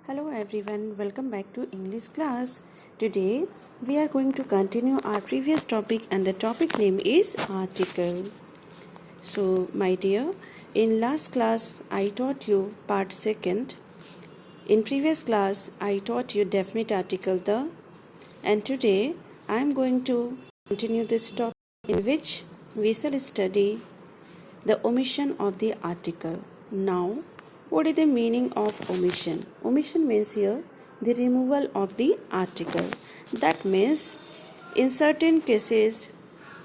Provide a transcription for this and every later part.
Hello everyone, welcome back to English class. Today we are going to continue our previous topic and the topic name is article. So my dear, in last class I taught you part second. In previous class I taught you definite article the, and today I am going to continue this topic in which we shall study the omission of the article. Now, what is the meaning of omission? Omission means here the removal of the article. That means in certain cases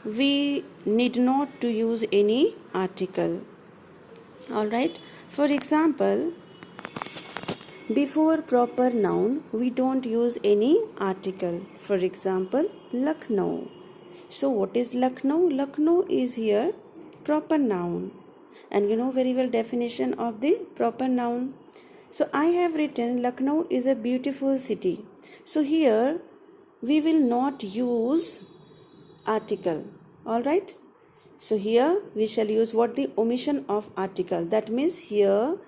we need not to use any article. Alright. For example, before proper noun we don't use any article. For example, Lucknow. So what is Lucknow? Lucknow is here proper noun, and you know very well definition of the proper noun. So I have written Lucknow is a beautiful city. So here we will not use article. All right. So here we shall use what? The omission of article. That means here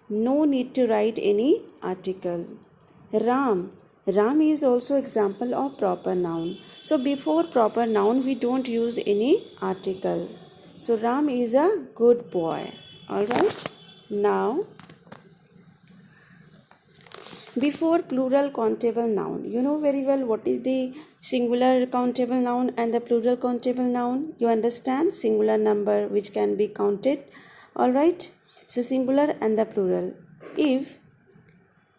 no need to write any article. Ram. Ram is also example of proper noun. So before proper noun we don't use any article. So Ram is a good boy. Alright. Now before plural countable noun, you know very well what is the singular countable noun and the plural countable noun. You understand? Singular number which can be counted. Alright. So singular and the plural. If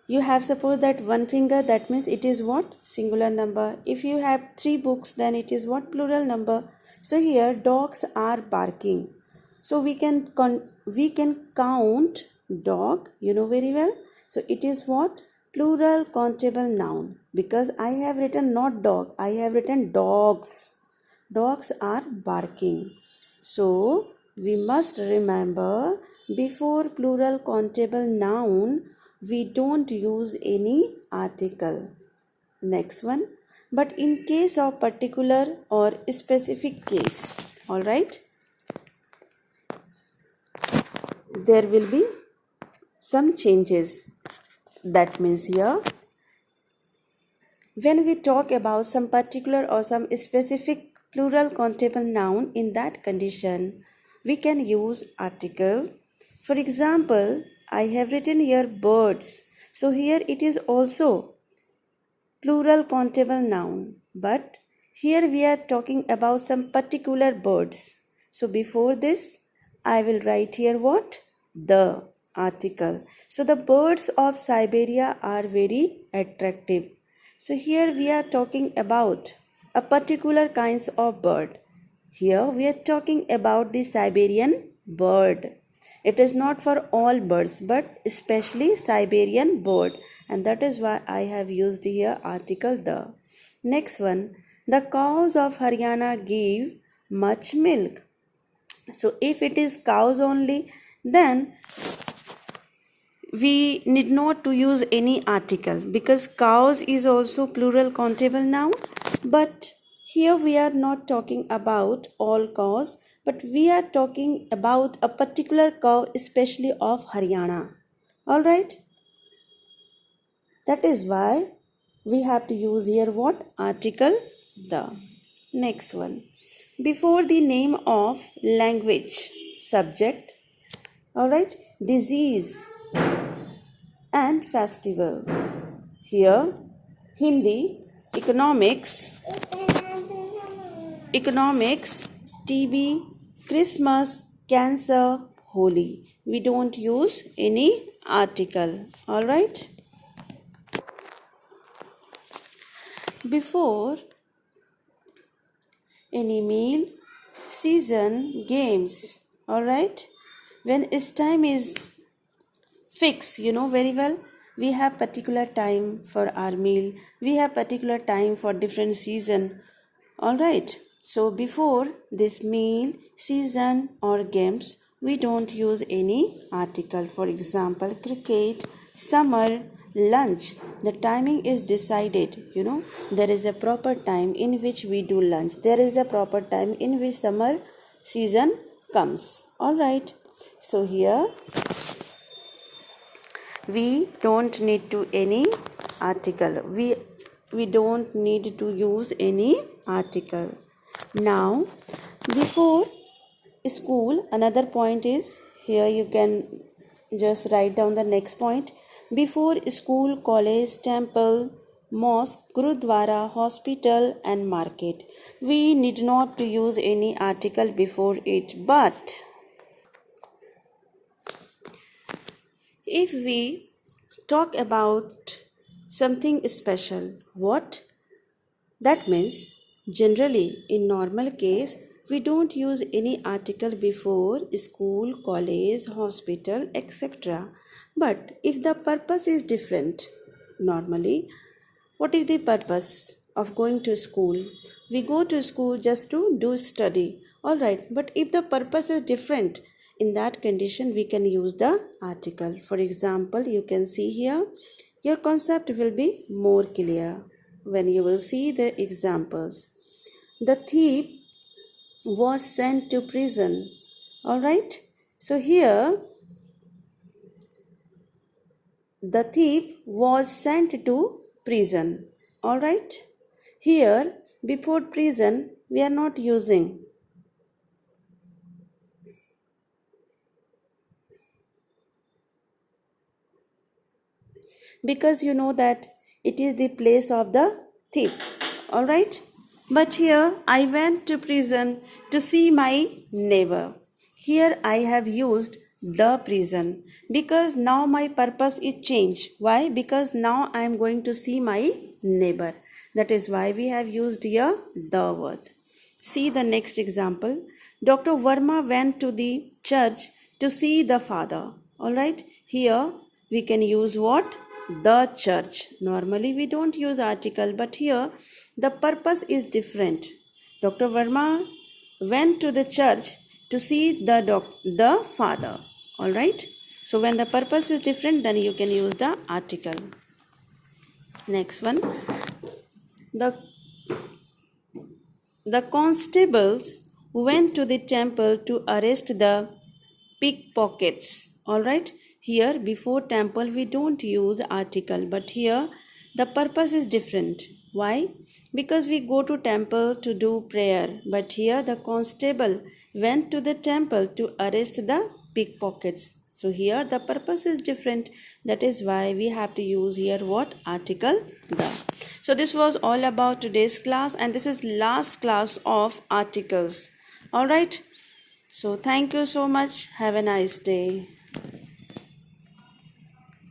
you have suppose that one finger, that means it is what? Singular number. If you have 3 books, then it is what? Plural number. So here dogs are barking. So we can count dog, you know very well. So it is what? Plural countable noun. Because I have written not dog, I have written dogs. Dogs are barking. So we must remember before plural countable noun we don't use any article. Next one. But in case of particular or specific case, alright, there will be some changes. That means here, when we talk about some particular or some specific plural countable noun, in that condition, we can use article. For example, I have written here birds. So here it is also plural countable noun. But here we are talking about some particular birds. So before this, I will write here what? The article. So the birds of Siberia are very attractive. So here we are talking about a particular kinds of bird. Here we are talking about the Siberian bird. It is not for all birds but especially Siberian bird, and that is why I have used here article the. Next one, the cows of Haryana give much milk. So if it is cows only, then we need not to use any article because cows is also plural countable noun. But here we are not talking about all cows, but we are talking about a particular cow, especially of Haryana. Alright? That is why we have to use here what? Article the. Next one. Before the name of language, subject, alright, disease and festival. Here, Hindi, economics, TB, Christmas, cancer, Holi. We don't use any article. Alright? Before any meal, season, games. Alright? When its time is fixed, you know very well, we have particular time for our meal. We have particular time for different season. Alright? So before this meal, season or games, we don't use any article. For example, cricket, summer, lunch. The timing is decided, you know. There is a proper time in which we do lunch. There is a proper time in which summer season comes. Alright. So here we don't need to any article. We don't need to use any article. Now, before school, another point is here you can just write down the next point. Before school, college, temple, mosque, gurudwara, hospital and market. We need not to use any article before it, but if we talk about something special, what? That means generally in normal case we don't use any article before school, college, hospital, etc. But if the purpose is different, normally what is the purpose of going to school? We go to school just to do study. Alright, but if the purpose is different, in that condition we can use the article. For example, you can see here, your concept will be more clear when you will see the examples. The thief was sent to prison. Alright, so here the thief was sent to prison. Alright, here before prison we are not using. Because you know that it is the place of the thief. Alright, but here I went to prison to see my neighbor. Here I have used the prison because now my purpose is changed. Why? Because now I am going to see my neighbor. That is why we have used here the word. See the next example. Dr. Verma went to the church to see the father. Alright, here we can use what? The church. Normally we don't use article, but here the purpose is different. Dr. Verma went to the church to see the father. Alright, so when the purpose is different, then you can use the article. Next one. The constables went to the temple to arrest the pickpockets. Alright, here before temple we don't use article, but here the purpose is different. Why? Because we go to temple to do prayer, but here the constable went to the temple to arrest the pickpockets. So here the purpose is different. That is why we have to use here what? Article the. So this was all about today's class, and this is last class of articles. Alright. So thank you so much. Have a nice day.